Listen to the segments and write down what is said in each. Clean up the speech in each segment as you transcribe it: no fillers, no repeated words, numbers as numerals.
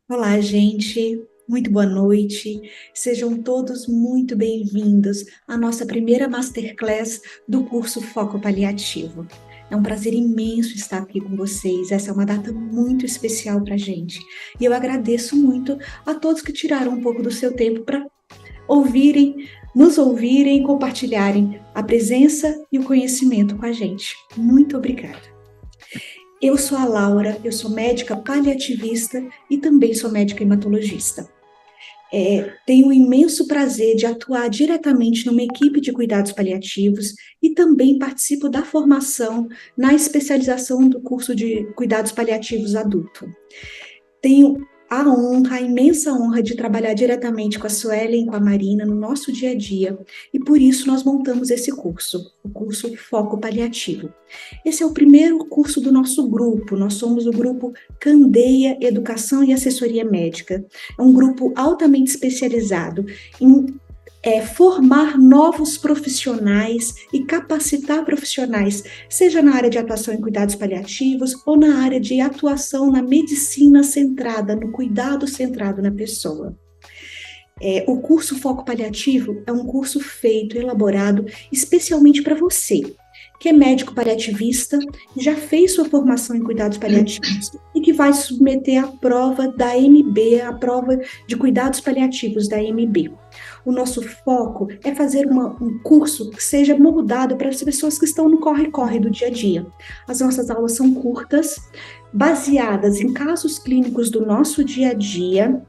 Olá, gente. Muito boa noite. Sejam todos muito bem-vindos à nossa primeira masterclass do curso Foco Paliativo. É um prazer imenso estar aqui com vocês. Essa é uma data muito especial para a gente. E eu agradeço muito a todos que tiraram um pouco do seu tempo para ouvirem e compartilharem a presença e o conhecimento com a gente. Muito obrigada. Eu sou a Laura, eu sou médica paliativista e também sou médica hematologista. Tenho o imenso prazer de atuar diretamente numa equipe de cuidados paliativos e também participo da formação na especialização do curso de cuidados paliativos adulto. Tenho a imensa honra de trabalhar diretamente com a Suelen e com a Marina no nosso dia a dia, e por isso nós montamos esse curso, o curso Foco Paliativo. Esse é o primeiro curso do nosso grupo, nós somos o grupo Candeia Educação e Assessoria Médica. É um grupo altamente especializado em formar novos profissionais e capacitar profissionais, seja na área de atuação em cuidados paliativos ou na área de atuação na medicina centrada, no cuidado centrado na pessoa. O curso Foco Paliativo é um curso feito, elaborado especialmente para você, que é médico paliativista, já fez sua formação em cuidados paliativos e que vai submeter à prova da MB, a prova de cuidados paliativos da MB. O nosso foco é fazer um curso que seja moldado para as pessoas que estão no corre-corre do dia a dia. As nossas aulas são curtas, baseadas em casos clínicos do nosso dia a dia,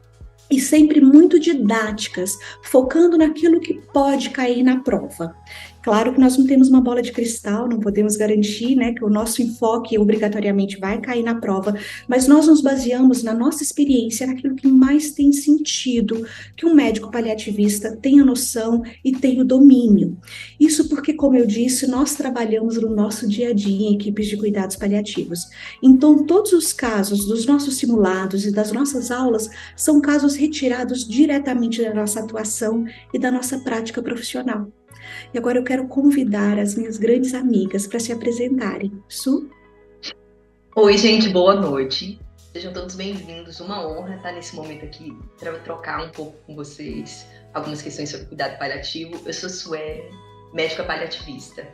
e sempre muito didáticas, focando naquilo que pode cair na prova. Claro que nós não temos uma bola de cristal, não podemos garantir, né, que o nosso enfoque obrigatoriamente vai cair na prova, mas nós nos baseamos na nossa experiência, naquilo que mais tem sentido, que um médico paliativista tenha noção e tenha o domínio. Isso porque, como eu disse, nós trabalhamos no nosso dia a dia em equipes de cuidados paliativos. Então, todos os casos dos nossos simulados e das nossas aulas são casos retirados diretamente da nossa atuação e da nossa prática profissional. E agora eu quero convidar as minhas grandes amigas para se apresentarem. Su? Oi, gente, boa noite. Sejam todos bem-vindos. Uma honra estar nesse momento aqui para trocar um pouco com vocês algumas questões sobre cuidado paliativo. Eu sou Sueli, médica paliativista.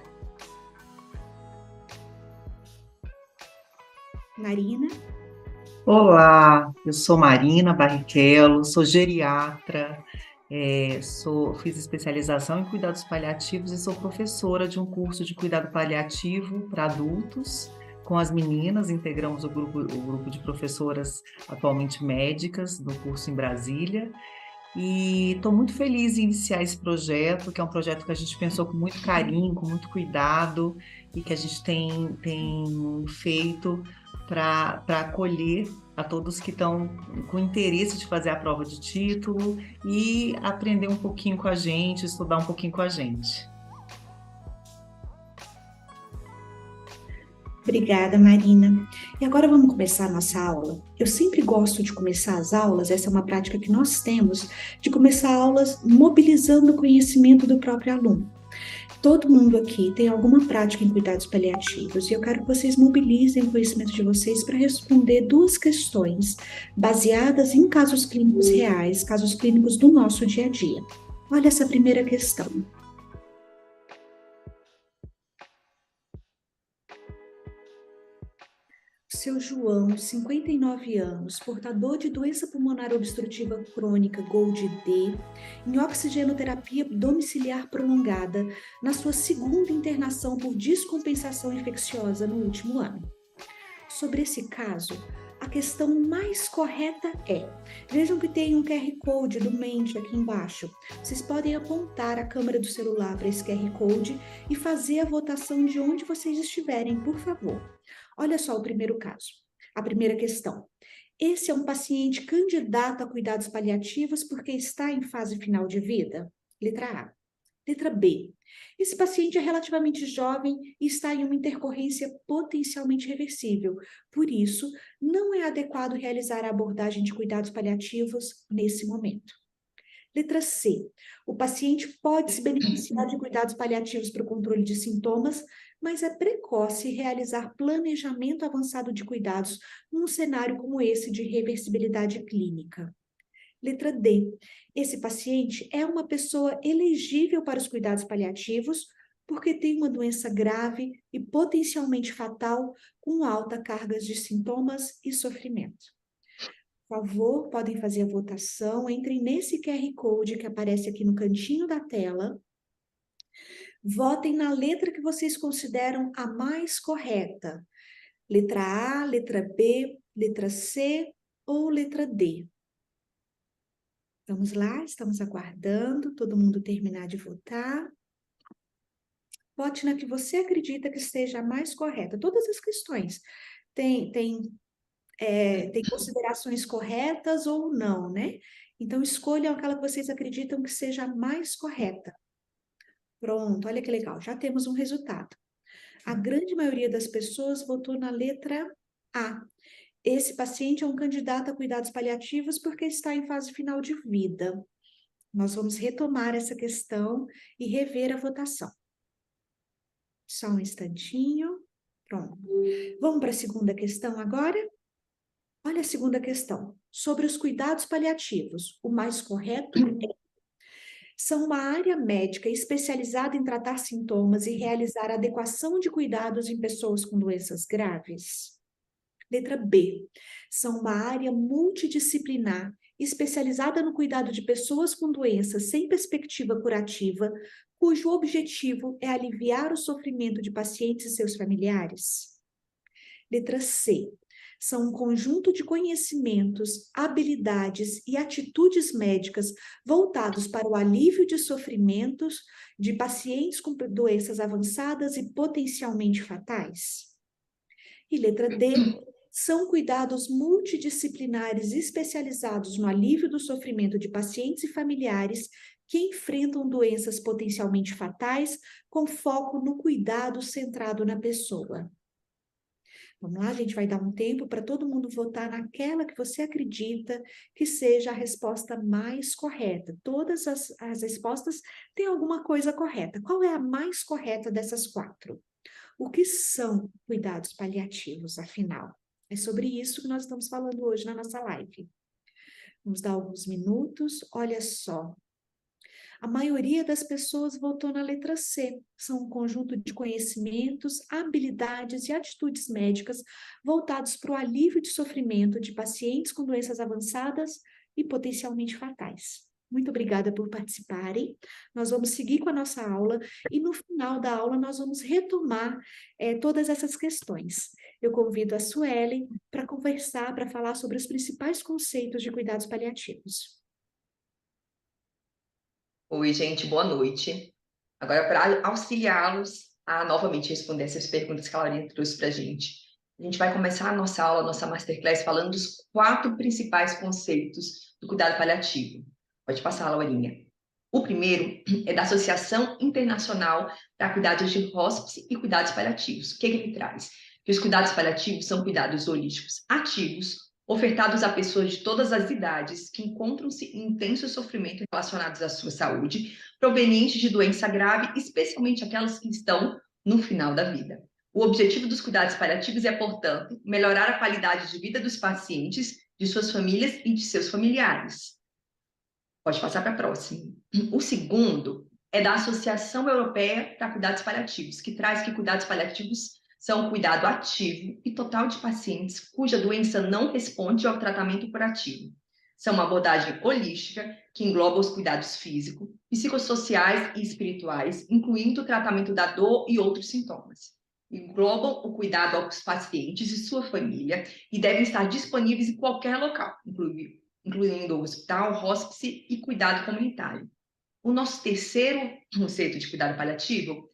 Marina? Olá, eu sou Marina Barrichello, sou geriatra, fiz especialização em cuidados paliativos e sou professora de um curso de cuidado paliativo para adultos. Com as meninas, integramos o grupo de professoras atualmente médicas do curso em Brasília. E estou muito feliz em iniciar esse projeto, que é um projeto que a gente pensou com muito carinho, com muito cuidado, e que a gente tem feito para acolher a todos que estão com interesse de fazer a prova de título e aprender um pouquinho com a gente, estudar um pouquinho com a gente. Obrigada, Marina. E agora vamos começar a nossa aula. Eu sempre gosto de começar as aulas, essa é uma prática que nós temos, de começar aulas mobilizando o conhecimento do próprio aluno. Todo mundo aqui tem alguma prática em cuidados paliativos e eu quero que vocês mobilizem o conhecimento de vocês para responder duas questões baseadas em casos clínicos reais, casos clínicos do nosso dia a dia. Olha essa primeira questão. Seu João, 59 anos, portador de doença pulmonar obstrutiva crônica GOLD-D, em oxigenoterapia domiciliar prolongada, na sua segunda internação por descompensação infecciosa no último ano. Sobre esse caso, a questão mais correta é: vejam que tem um QR Code do Mente aqui embaixo. Vocês podem apontar a câmera do celular para esse QR Code e fazer a votação de onde vocês estiverem, por favor. Olha só o primeiro caso, a primeira questão. Esse é um paciente candidato a cuidados paliativos porque está em fase final de vida? Letra A. Letra B. Esse paciente é relativamente jovem e está em uma intercorrência potencialmente reversível. Por isso, não é adequado realizar a abordagem de cuidados paliativos nesse momento. Letra C. O paciente pode se beneficiar de cuidados paliativos para o controle de sintomas, mas é precoce realizar planejamento avançado de cuidados num cenário como esse de reversibilidade clínica. Letra D. Esse paciente é uma pessoa elegível para os cuidados paliativos porque tem uma doença grave e potencialmente fatal com alta carga de sintomas e sofrimento. Por favor, podem fazer a votação. Entrem nesse QR Code que aparece aqui no cantinho da tela. Votem na letra que vocês consideram a mais correta. Letra A, letra B, letra C ou letra D. Vamos lá, estamos aguardando todo mundo terminar de votar. Vote na que você acredita que seja a mais correta. Todas as questões têm considerações corretas ou não, né? Então, escolham aquela que vocês acreditam que seja a mais correta. Pronto, olha que legal, já temos um resultado. A grande maioria das pessoas votou na letra A. Esse paciente é um candidato a cuidados paliativos porque está em fase final de vida. Nós vamos retomar essa questão e rever a votação. Só um instantinho. Pronto. Vamos para a segunda questão agora? Olha a segunda questão. Sobre os cuidados paliativos, o mais correto são uma área médica especializada em tratar sintomas e realizar adequação de cuidados em pessoas com doenças graves. Letra B. São uma área multidisciplinar especializada no cuidado de pessoas com doenças sem perspectiva curativa, cujo objetivo é aliviar o sofrimento de pacientes e seus familiares. Letra C. São um conjunto de conhecimentos, habilidades e atitudes médicas voltados para o alívio de sofrimentos de pacientes com doenças avançadas e potencialmente fatais. E letra D. São cuidados multidisciplinares especializados no alívio do sofrimento de pacientes e familiares que enfrentam doenças potencialmente fatais, com foco no cuidado centrado na pessoa. Vamos lá, a gente vai dar um tempo para todo mundo votar naquela que você acredita que seja a resposta mais correta. Todas as respostas têm alguma coisa correta. Qual é a mais correta dessas 4? O que são cuidados paliativos, afinal? É sobre isso que nós estamos falando hoje na nossa live. Vamos dar alguns minutos. Olha só. A maioria das pessoas votou na letra C. São um conjunto de conhecimentos, habilidades e atitudes médicas voltados para o alívio de sofrimento de pacientes com doenças avançadas e potencialmente fatais. Muito obrigada por participarem. Nós vamos seguir com a nossa aula e no final da aula nós vamos retomar todas essas questões. Eu convido a Suelen para conversar, para falar sobre os principais conceitos de cuidados paliativos. Oi, gente, boa noite. Agora, para auxiliá-los a novamente responder essas perguntas que a Laurinha trouxe para a gente vai começar a nossa aula, a nossa masterclass, falando dos 4 principais conceitos do cuidado paliativo. Pode passar, Laurinha. O primeiro é da Associação Internacional para Cuidados de Hóspice e Cuidados Paliativos. O que ele traz? Que os cuidados paliativos são cuidados holísticos ativos, ofertados a pessoas de todas as idades que encontram-se em intenso sofrimento relacionados à sua saúde, provenientes de doença grave, especialmente aquelas que estão no final da vida. O objetivo dos cuidados paliativos é, portanto, melhorar a qualidade de vida dos pacientes, de suas famílias e de seus familiares. Pode passar para a próxima. O segundo é da Associação Europeia para Cuidados Paliativos, que traz que cuidados paliativos são um cuidado ativo e total de pacientes cuja doença não responde ao tratamento curativo. São uma abordagem holística que engloba os cuidados físicos, psicossociais e espirituais, incluindo o tratamento da dor e outros sintomas. Englobam o cuidado aos pacientes e sua família e devem estar disponíveis em qualquer local, incluindo hospital, hóspice e cuidado comunitário. O nosso terceiro conceito de cuidado paliativo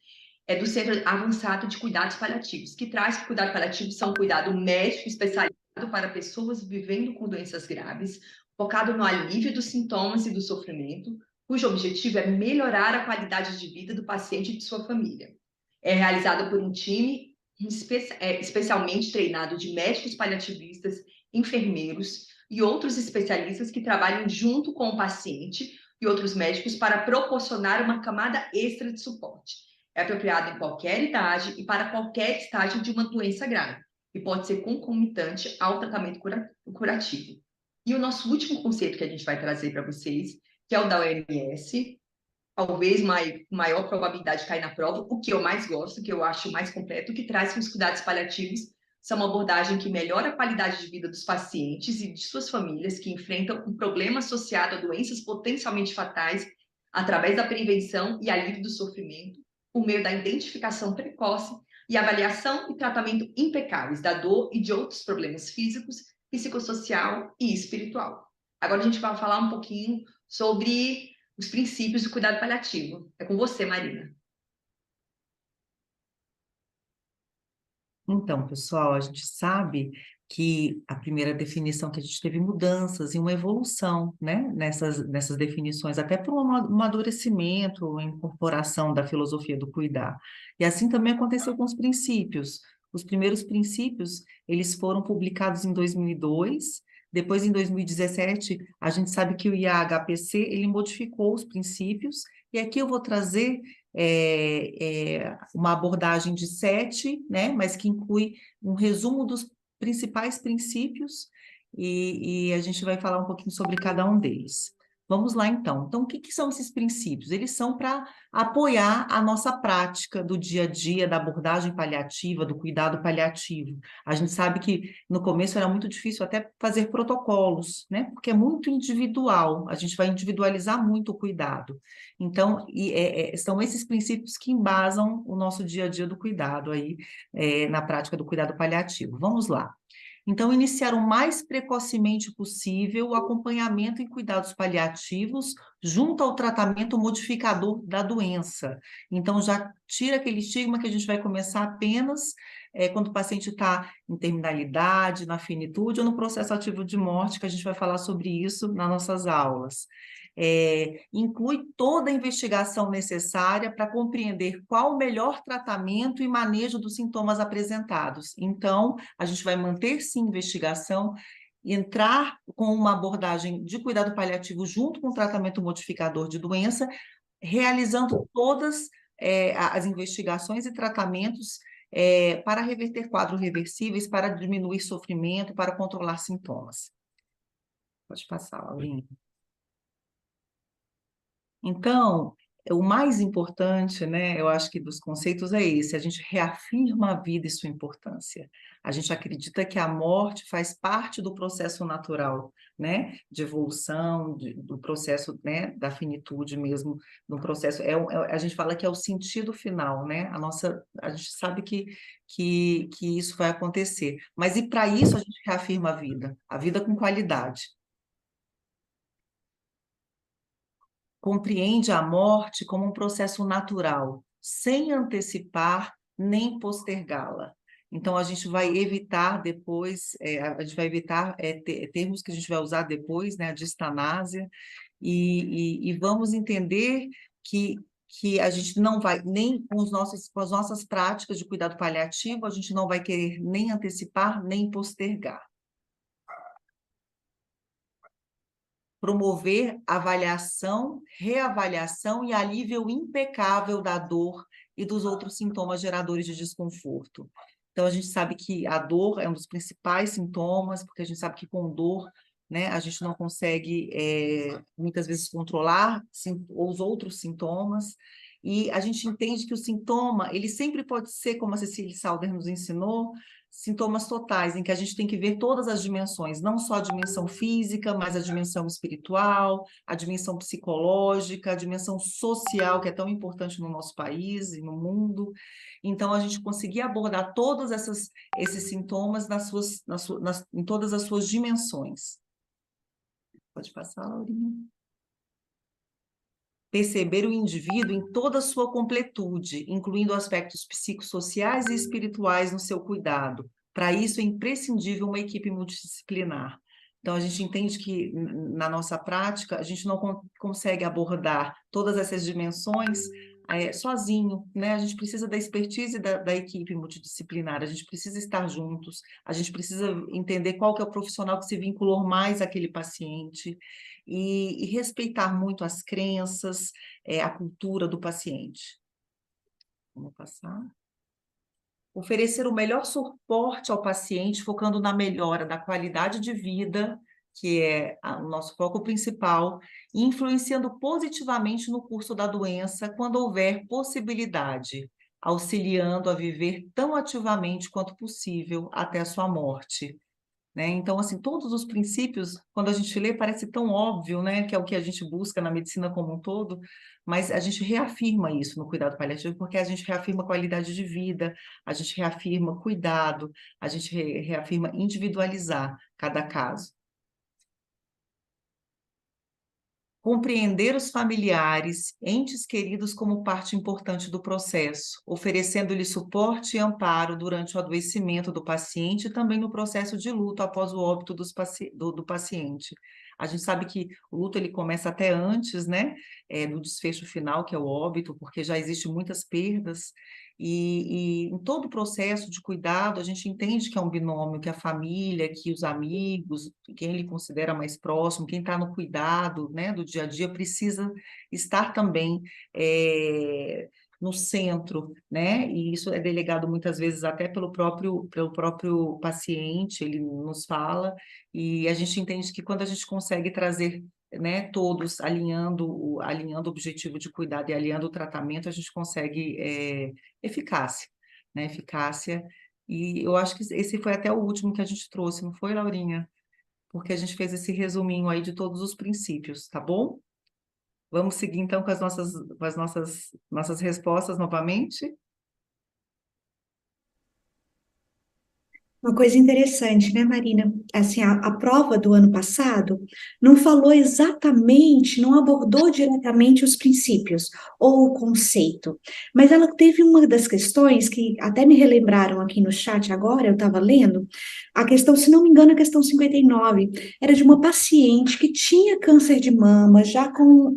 é do Centro Avançado de Cuidados Paliativos, que traz que o cuidado paliativo são um cuidado médico especializado para pessoas vivendo com doenças graves, focado no alívio dos sintomas e do sofrimento, cujo objetivo é melhorar a qualidade de vida do paciente e de sua família. É realizado por um time especialmente treinado de médicos paliativistas, enfermeiros e outros especialistas que trabalham junto com o paciente e outros médicos para proporcionar uma camada extra de suporte. É apropriado em qualquer idade e para qualquer estágio de uma doença grave, e pode ser concomitante ao tratamento curativo. E o nosso último conceito que a gente vai trazer para vocês, que é o da OMS, talvez maior probabilidade de cair na prova, o que eu mais gosto, que eu acho mais completo, que traz que os cuidados paliativos são uma abordagem que melhora a qualidade de vida dos pacientes e de suas famílias que enfrentam um problema associado a doenças potencialmente fatais através da prevenção e alívio do sofrimento, por meio da identificação precoce e avaliação e tratamento impecáveis da dor e de outros problemas físicos, psicossocial e espiritual. Agora a gente vai falar um pouquinho sobre os princípios do cuidado paliativo. É com você, Marina. Então, pessoal, a gente sabe que a primeira definição que a gente teve mudanças e uma evolução, né, nessas definições, até por um amadurecimento, uma incorporação da filosofia do cuidar. E assim também aconteceu com os princípios. Os primeiros princípios, eles foram publicados em 2002. Depois, em 2017, a gente sabe que o IAHPC, ele modificou os princípios, e aqui eu vou trazer uma abordagem de 7, né, mas que inclui um resumo dos principais princípios, e a gente vai falar um pouquinho sobre cada um deles. Vamos lá, então. Então, o que são esses princípios? Eles são para apoiar a nossa prática do dia a dia, da abordagem paliativa, do cuidado paliativo. A gente sabe que no começo era muito difícil até fazer protocolos, né? Porque é muito individual, a gente vai individualizar muito o cuidado. Então, são esses princípios que embasam o nosso dia a dia do cuidado aí, na prática do cuidado paliativo. Vamos lá. Então, iniciar o mais precocemente possível o acompanhamento em cuidados paliativos junto ao tratamento modificador da doença. Então, já tira aquele estigma que a gente vai começar apenas quando o paciente está em terminalidade, na finitude ou no processo ativo de morte, que a gente vai falar sobre isso nas nossas aulas. Inclui toda a investigação necessária para compreender qual o melhor tratamento e manejo dos sintomas apresentados. Então, a gente vai manter, sim, investigação, entrar com uma abordagem de cuidado paliativo junto com o tratamento modificador de doença, realizando todas as investigações e tratamentos para reverter quadros reversíveis, para diminuir sofrimento, para controlar sintomas. Pode passar, Laurinha. Então, o mais importante, né, eu acho que dos conceitos é esse, a gente reafirma a vida e sua importância. A gente acredita que a morte faz parte do processo natural, né, de evolução, do processo, né, da finitude mesmo, do processo, a gente fala que é o sentido final, né, a gente sabe que isso vai acontecer, mas e para isso a gente reafirma a vida com qualidade. Compreende a morte como um processo natural, sem antecipar nem postergá-la. Então, a gente vai evitar depois, a gente vai evitar termos que a gente vai usar depois, né, a distanásia, e vamos entender que a gente não vai, nem com com as nossas práticas de cuidado paliativo, a gente não vai querer nem antecipar, nem postergar. Promover avaliação, reavaliação e alívio impecável da dor e dos outros sintomas geradores de desconforto. Então, a gente sabe que a dor é um dos principais sintomas, porque a gente sabe que com dor, né, a gente não consegue, muitas vezes, controlar os outros sintomas, e a gente entende que o sintoma, ele sempre pode ser, como a Cecília Sauder nos ensinou, sintomas totais, em que a gente tem que ver todas as dimensões, não só a dimensão física, mas a dimensão espiritual, a dimensão psicológica, a dimensão social, que é tão importante no nosso país e no mundo. Então, a gente conseguir abordar todos esses sintomas em todas as suas dimensões. Pode passar, Laurinha. Perceber o indivíduo em toda a sua completude, incluindo aspectos psicossociais e espirituais no seu cuidado. Para isso é imprescindível uma equipe multidisciplinar. Então, a gente entende que, na nossa prática, a gente não consegue abordar todas essas dimensões sozinho, né? A gente precisa da expertise da equipe multidisciplinar, a gente precisa estar juntos, a gente precisa entender qual que é o profissional que se vinculou mais àquele paciente e respeitar muito as crenças, a cultura do paciente. Vamos passar. Oferecer o melhor suporte ao paciente, focando na melhora da qualidade de vida, que é o nosso foco principal, e influenciando positivamente no curso da doença quando houver possibilidade, auxiliando a viver tão ativamente quanto possível até a sua morte. Né? Então, assim, todos os princípios, quando a gente lê, parece tão óbvio, né, que é o que a gente busca na medicina como um todo, mas a gente reafirma isso no cuidado paliativo, porque a gente reafirma qualidade de vida, a gente reafirma cuidado, a gente reafirma individualizar cada caso. Compreender os familiares, entes queridos como parte importante do processo, oferecendo-lhes suporte e amparo durante o adoecimento do paciente e também no processo de luto após o óbito do paciente. A gente sabe que o luto ele começa até antes, né, do desfecho final, que é o óbito, porque já existem muitas perdas, e em todo o processo de cuidado, a gente entende que é um binômio, que a família, que os amigos, quem ele considera mais próximo, quem está no cuidado, né, do dia a dia, precisa estar também no centro, né? E isso é delegado muitas vezes até pelo próprio paciente, ele nos fala, e a gente entende que quando a gente consegue trazer, né, todos alinhando o objetivo de cuidado e alinhando o tratamento, a gente consegue eficácia, né? Eficácia. E eu acho que esse foi até o último que a gente trouxe, não foi, Laurinha? Porque a gente fez esse resuminho aí de todos os princípios, tá bom? Vamos seguir então com as nossas respostas novamente? Uma coisa interessante, né, Marina? Assim, a prova do ano passado não falou exatamente, não abordou diretamente os princípios ou o conceito, mas ela teve uma das questões que até me relembraram aqui no chat agora, eu estava lendo, a questão, se não me engano, a questão 59, era de uma paciente que tinha câncer de mama, já com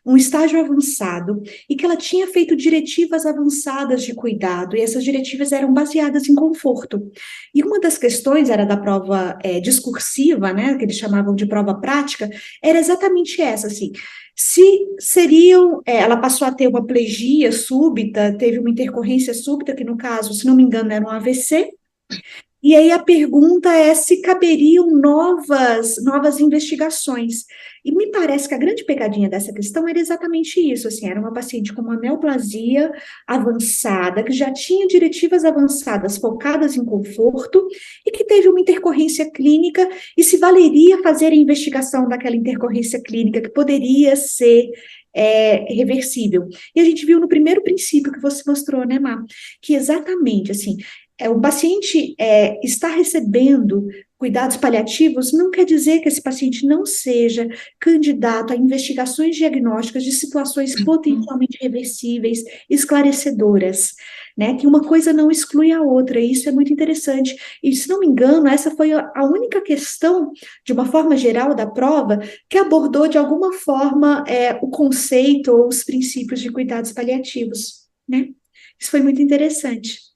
um estágio avançado, e que ela tinha feito diretivas avançadas de cuidado, e essas diretivas eram baseadas em conforto. E uma das questões era da prova discursiva, né, que eles chamavam de prova prática, era exatamente essa, assim, se seriam, ela passou a ter uma plegia súbita, teve uma intercorrência súbita, que no caso, se não me engano, era um AVC, e aí a pergunta é se caberiam novas investigações. E me parece que a grande pegadinha dessa questão era exatamente isso, assim, era uma paciente com uma neoplasia avançada, que já tinha diretivas avançadas focadas em conforto e que teve uma intercorrência clínica e se valeria fazer a investigação daquela intercorrência clínica que poderia ser reversível. E a gente viu no primeiro princípio que você mostrou, né, Mar, que exatamente, assim, o paciente está recebendo cuidados paliativos, não quer dizer que esse paciente não seja candidato a investigações diagnósticas de situações potencialmente reversíveis, esclarecedoras, né? Que uma coisa não exclui a outra, e isso é muito interessante. E, se não me engano, essa foi a única questão, de uma forma geral, da prova, que abordou de alguma forma o conceito ou os princípios de cuidados paliativos, né? Isso foi muito interessante.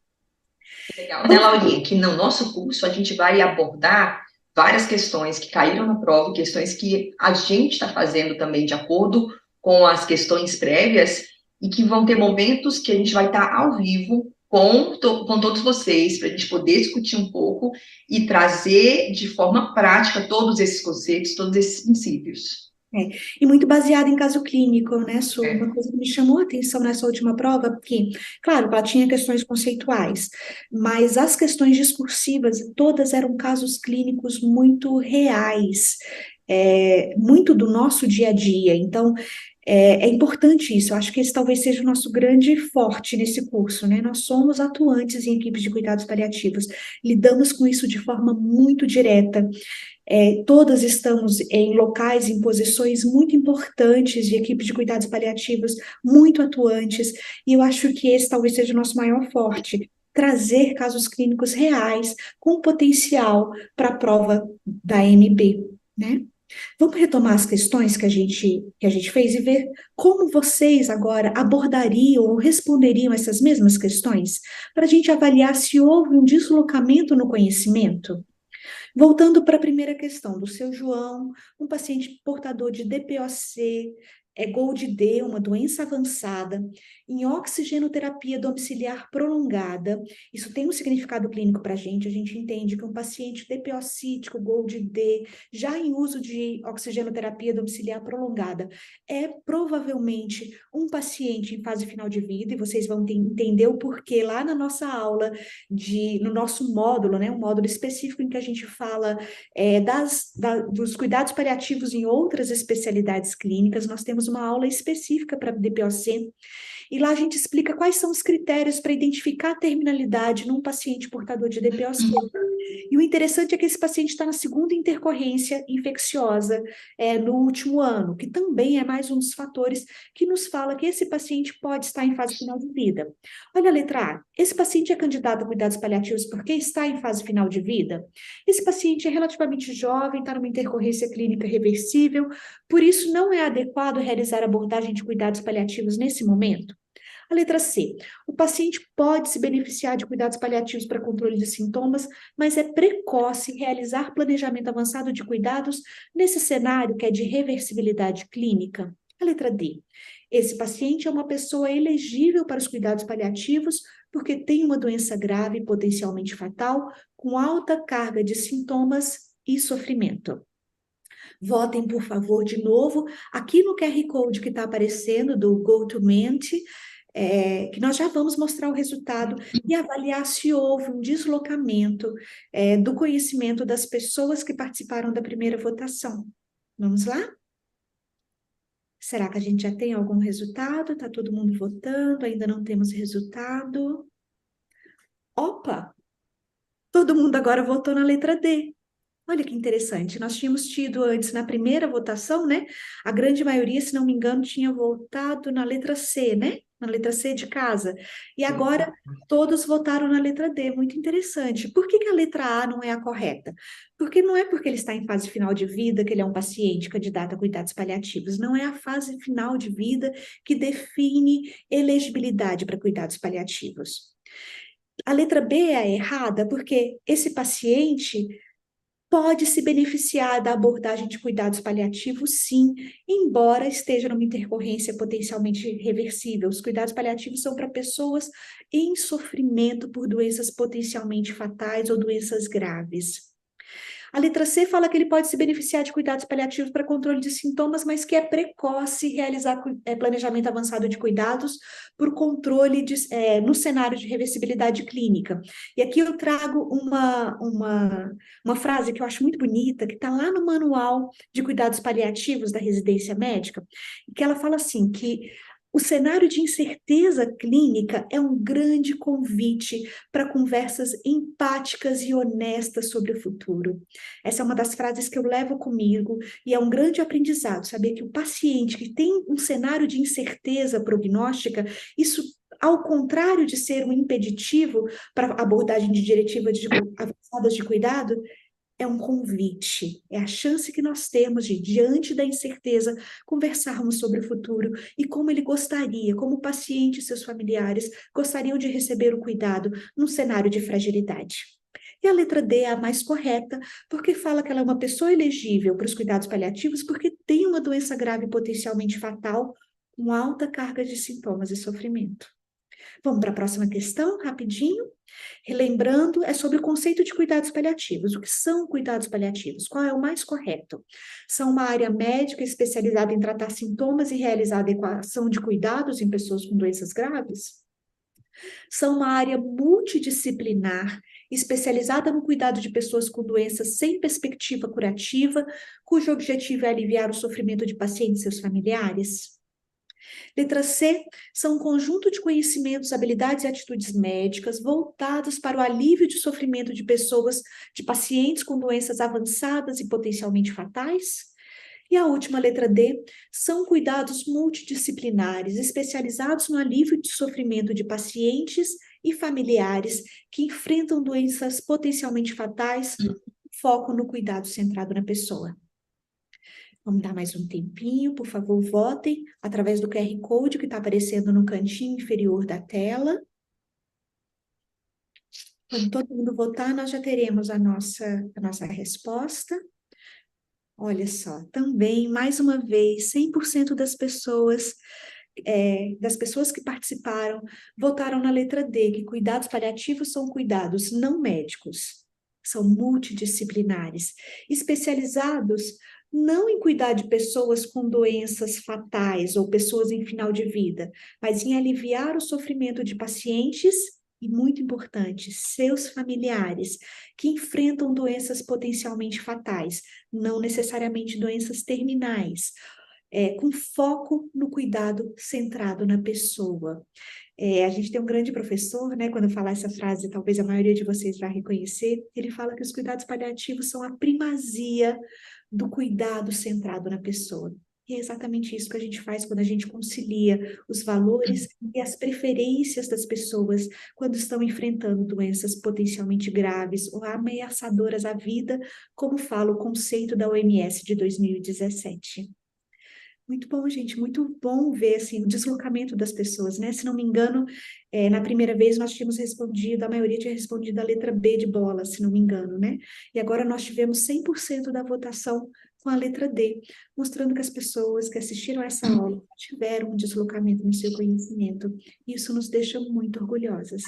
Legal, né, Laurinha? Que no nosso curso a gente vai abordar várias questões que caíram na prova, questões que a gente está fazendo também de acordo com as questões prévias e que vão ter momentos que a gente vai estar ao vivo com todos vocês, para a gente poder discutir um pouco e trazer de forma prática todos esses conceitos, todos esses princípios. E muito baseado em caso clínico, né, Su? É. Uma coisa que me chamou a atenção nessa última prova, que, claro, ela tinha questões conceituais, mas as questões discursivas, todas eram casos clínicos muito reais, muito do nosso dia a dia. Então, é importante isso. Eu acho que esse talvez seja o nosso grande forte nesse curso, né? Nós somos atuantes em equipes de cuidados paliativos, lidamos com isso de forma muito direta. Todas estamos em locais, em posições muito importantes de equipe de cuidados paliativos, muito atuantes, e eu acho que esse talvez seja o nosso maior forte, trazer casos clínicos reais, com potencial para a prova da MB, né? Vamos retomar as questões que a gente fez e ver como vocês agora abordariam ou responderiam essas mesmas questões, para a gente avaliar se houve um deslocamento no conhecimento. Voltando para a primeira questão, do seu João, um paciente portador de DPOC, é GOLD-D, uma doença avançada, em oxigenoterapia domiciliar prolongada. Isso tem um significado clínico para a gente entende que um paciente DPO-cítico, GOLD-D, já em uso de oxigenoterapia domiciliar prolongada, é provavelmente um paciente em fase final de vida, e vocês vão entender o porquê lá na nossa aula, no nosso módulo, né, um módulo específico em que a gente fala dos cuidados paliativos em outras especialidades clínicas. Nós temos uma aula específica para DPOC, e lá a gente explica quais são os critérios para identificar a terminalidade num paciente portador de DPOC. E o interessante é que esse paciente está na segunda intercorrência infecciosa no último ano, que também é mais um dos fatores que nos fala que esse paciente pode estar em fase final de vida. Olha a letra A. Esse paciente é candidato a cuidados paliativos porque está em fase final de vida? Esse paciente é relativamente jovem, está numa intercorrência clínica reversível, por isso não é adequado realizar abordagem de cuidados paliativos nesse momento? A letra C. O paciente pode se beneficiar de cuidados paliativos para controle de sintomas, mas é precoce realizar planejamento avançado de cuidados nesse cenário que é de reversibilidade clínica. A letra D. Esse paciente é uma pessoa elegível para os cuidados paliativos porque tem uma doença grave, potencialmente fatal, com alta carga de sintomas e sofrimento. Votem, por favor, de novo, aqui no QR Code que está aparecendo do GoToMent, que nós já vamos mostrar o resultado e avaliar se houve um deslocamento do conhecimento das pessoas que participaram da primeira votação. Vamos lá? Será que a gente já tem algum resultado? Está todo mundo votando? Ainda não temos resultado? Opa! Todo mundo agora votou na letra D. Olha que interessante, nós tínhamos tido antes, na primeira votação, né? A grande maioria, se não me engano, tinha votado na letra C, né? Na letra C de casa. E agora todos votaram na letra D, muito interessante. Por que a letra A não é a correta? Porque não é porque ele está em fase final de vida que ele é um paciente candidato a cuidados paliativos. Não é a fase final de vida que define elegibilidade para cuidados paliativos. A letra B é a errada porque esse paciente pode se beneficiar da abordagem de cuidados paliativos, sim, embora esteja numa intercorrência potencialmente reversível. Os cuidados paliativos são para pessoas em sofrimento por doenças potencialmente fatais ou doenças graves. A letra C fala que ele pode se beneficiar de cuidados paliativos para controle de sintomas, mas que é precoce realizar planejamento avançado de cuidados por controle no cenário de reversibilidade clínica. E aqui eu trago uma frase que eu acho muito bonita, que está lá no manual de cuidados paliativos da residência médica, que ela fala assim, que o cenário de incerteza clínica é um grande convite para conversas empáticas e honestas sobre o futuro. Essa é uma das frases que eu levo comigo e é um grande aprendizado, saber que o paciente que tem um cenário de incerteza prognóstica, isso, ao contrário de ser um impeditivo para abordagem de diretiva de avançadas de cuidado, é um convite, é a chance que nós temos de, diante da incerteza, conversarmos sobre o futuro e como ele gostaria, como o paciente e seus familiares gostariam de receber o cuidado num cenário de fragilidade. E a letra D é a mais correta, porque fala que ela é uma pessoa elegível para os cuidados paliativos porque tem uma doença grave potencialmente fatal, com alta carga de sintomas e sofrimento. Vamos para a próxima questão, rapidinho. Relembrando, é sobre o conceito de cuidados paliativos. O que são cuidados paliativos? Qual é o mais correto? São uma área médica especializada em tratar sintomas e realizar adequação de cuidados em pessoas com doenças graves? São uma área multidisciplinar, especializada no cuidado de pessoas com doenças sem perspectiva curativa, cujo objetivo é aliviar o sofrimento de pacientes e seus familiares? Letra C, são um conjunto de conhecimentos, habilidades e atitudes médicas voltados para o alívio de sofrimento de pessoas, de pacientes com doenças avançadas e potencialmente fatais? E a última, letra D, são cuidados multidisciplinares, especializados no alívio de sofrimento de pacientes e familiares que enfrentam doenças potencialmente fatais, foco no cuidado centrado na pessoa. Vamos dar mais um tempinho, por favor, votem através do QR Code que está aparecendo no cantinho inferior da tela. Quando todo mundo votar, nós já teremos a nossa resposta. Olha só, também, mais uma vez, 100% das pessoas que participaram votaram na letra D, que cuidados paliativos são cuidados não médicos, são multidisciplinares, especializados não em cuidar de pessoas com doenças fatais ou pessoas em final de vida, mas em aliviar o sofrimento de pacientes e, muito importante, seus familiares que enfrentam doenças potencialmente fatais, não necessariamente doenças terminais, com foco no cuidado centrado na pessoa. A gente tem um grande professor, né? Quando eu falar essa frase, talvez a maioria de vocês vai reconhecer. Ele fala que os cuidados paliativos são a primazia do cuidado centrado na pessoa. E é exatamente isso que a gente faz quando a gente concilia os valores e as preferências das pessoas quando estão enfrentando doenças potencialmente graves ou ameaçadoras à vida, como fala o conceito da OMS de 2017. Muito bom, gente, muito bom ver assim, o deslocamento das pessoas, né? Se não me engano, na primeira vez nós tínhamos respondido, a maioria tinha respondido a letra B de bola, se não me engano, né? E agora nós tivemos 100% da votação com a letra D, mostrando que as pessoas que assistiram a essa aula tiveram um deslocamento no seu conhecimento. Isso nos deixa muito orgulhosas.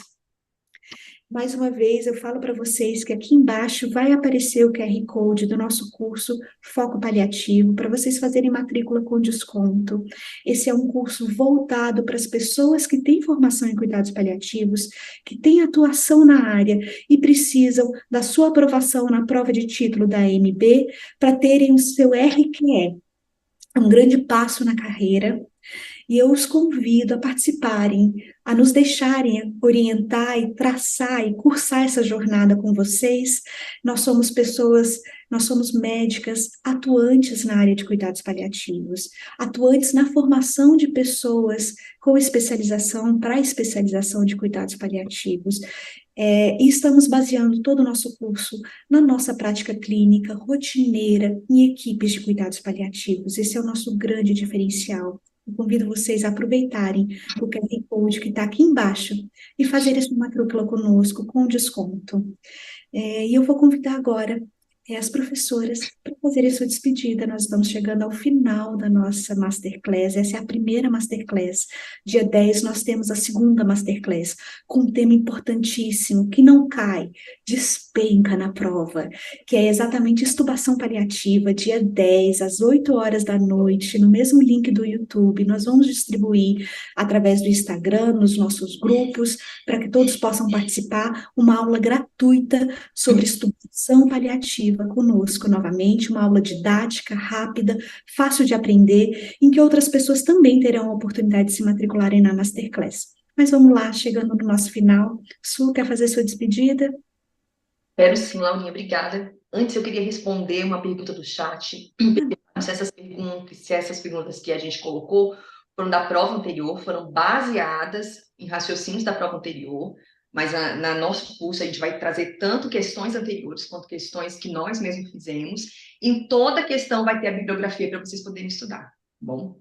Mais uma vez, eu falo para vocês que aqui embaixo vai aparecer o QR Code do nosso curso Foco Paliativo, para vocês fazerem matrícula com desconto. Esse é um curso voltado para as pessoas que têm formação em cuidados paliativos, que têm atuação na área e precisam da sua aprovação na prova de título da AMB para terem o seu RQE. É um grande passo na carreira. E eu os convido a participarem, a nos deixarem orientar e traçar e cursar essa jornada com vocês. Nós somos pessoas, nós somos médicas atuantes na área de cuidados paliativos, atuantes na formação de pessoas com especialização para especialização de cuidados paliativos. E estamos baseando todo o nosso curso na nossa prática clínica, rotineira, em equipes de cuidados paliativos. Esse é o nosso grande diferencial. Eu convido vocês a aproveitarem o QR Code que está aqui embaixo e fazer essa matrícula conosco com desconto. E eu vou convidar agora as professoras para fazerem sua despedida. Nós estamos chegando ao final da nossa Masterclass. Essa é a primeira Masterclass. Dia 10 nós temos a segunda Masterclass, com um tema importantíssimo, que não cai, despenca na prova, que é exatamente extubação paliativa, dia 10, às 8 horas da noite, no mesmo link do YouTube. Nós vamos distribuir através do Instagram, nos nossos grupos, para que todos possam participar, uma aula gratuita sobre extubação paliativa conosco novamente, uma aula didática, rápida, fácil de aprender, em que outras pessoas também terão a oportunidade de se matricularem na Masterclass. Mas vamos lá, chegando no nosso final. Su, quer fazer sua despedida? Quero sim, Laurinha, obrigada. Antes eu queria responder uma pergunta do chat. Se essas perguntas que a gente colocou foram da prova anterior, foram baseadas em raciocínios da prova anterior, mas na nosso curso a gente vai trazer tanto questões anteriores quanto questões que nós mesmos fizemos. Em toda questão vai ter a bibliografia para vocês poderem estudar, tá bom?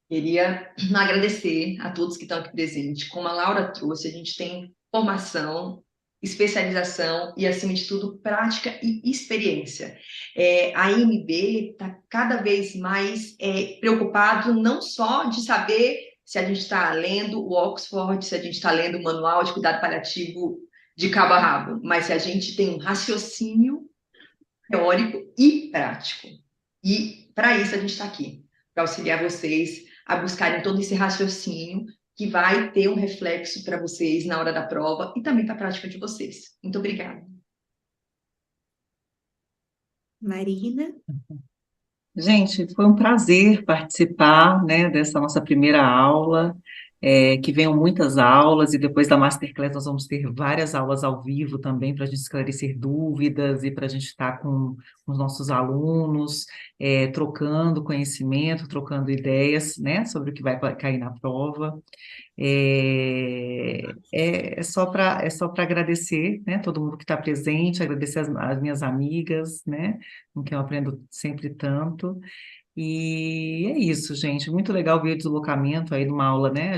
Queria agradecer a todos que estão aqui presentes. Como a Laura trouxe, a gente tem formação, especialização e, acima de tudo, prática e experiência. A IMB está cada vez mais preocupado não só de saber se a gente está lendo o Oxford, se a gente está lendo o Manual de Cuidado Paliativo de cabo a rabo, mas se a gente tem um raciocínio teórico e prático. E, para isso, a gente está aqui, para auxiliar vocês a buscarem todo esse raciocínio que vai ter um reflexo para vocês na hora da prova e também para a prática de vocês. Muito obrigada. Marina? Gente, foi um prazer participar, né, dessa nossa primeira aula, que venham muitas aulas, e depois da Masterclass nós vamos ter várias aulas ao vivo também, para a gente esclarecer dúvidas e para a gente estar com os nossos alunos, trocando conhecimento, trocando ideias, né, sobre o que vai cair na prova. É só para agradecer, né, todo mundo que está presente, agradecer as minhas amigas, né, com quem eu aprendo sempre tanto, E é isso, gente. Muito legal ver o deslocamento aí numa aula, né?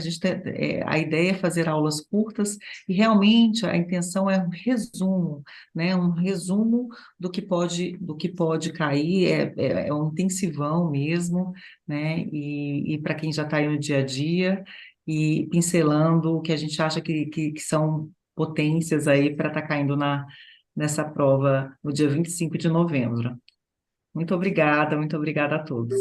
A ideia é fazer aulas curtas e realmente a intenção é um resumo, né? Um resumo do que pode cair, é um intensivão mesmo, né? E para quem já está aí no dia a dia e pincelando o que a gente acha que são potências aí para estar caindo nessa prova no dia 25 de novembro. Muito obrigada a todos.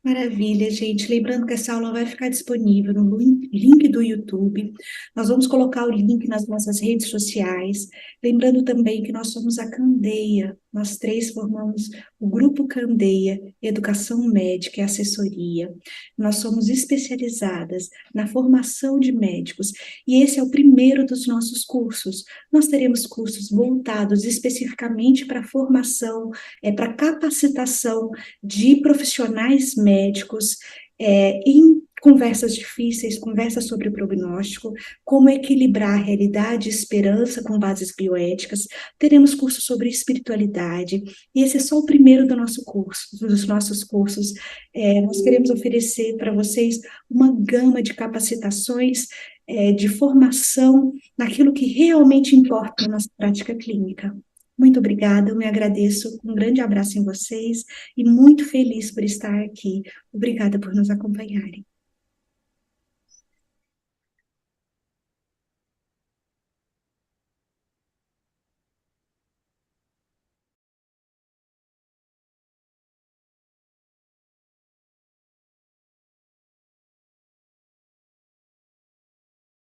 Maravilha, gente. Lembrando que essa aula vai ficar disponível no link do YouTube. Nós vamos colocar o link nas nossas redes sociais. Lembrando também que nós somos a Candeia. Nós três formamos o Grupo Candeia, Educação Médica e Assessoria. Nós somos especializadas na formação de médicos e esse é o primeiro dos nossos cursos. Nós teremos cursos voltados especificamente para formação, para capacitação de profissionais médicos, em conversas difíceis, conversas sobre o prognóstico, como equilibrar a realidade e esperança com bases bioéticas. Teremos curso sobre espiritualidade, e esse é só o primeiro do nosso curso, dos nossos cursos. Nós queremos oferecer para vocês uma gama de capacitações, de formação naquilo que realmente importa na nossa prática clínica. Muito obrigada, eu me agradeço, um grande abraço em vocês e muito feliz por estar aqui. Obrigada por nos acompanharem.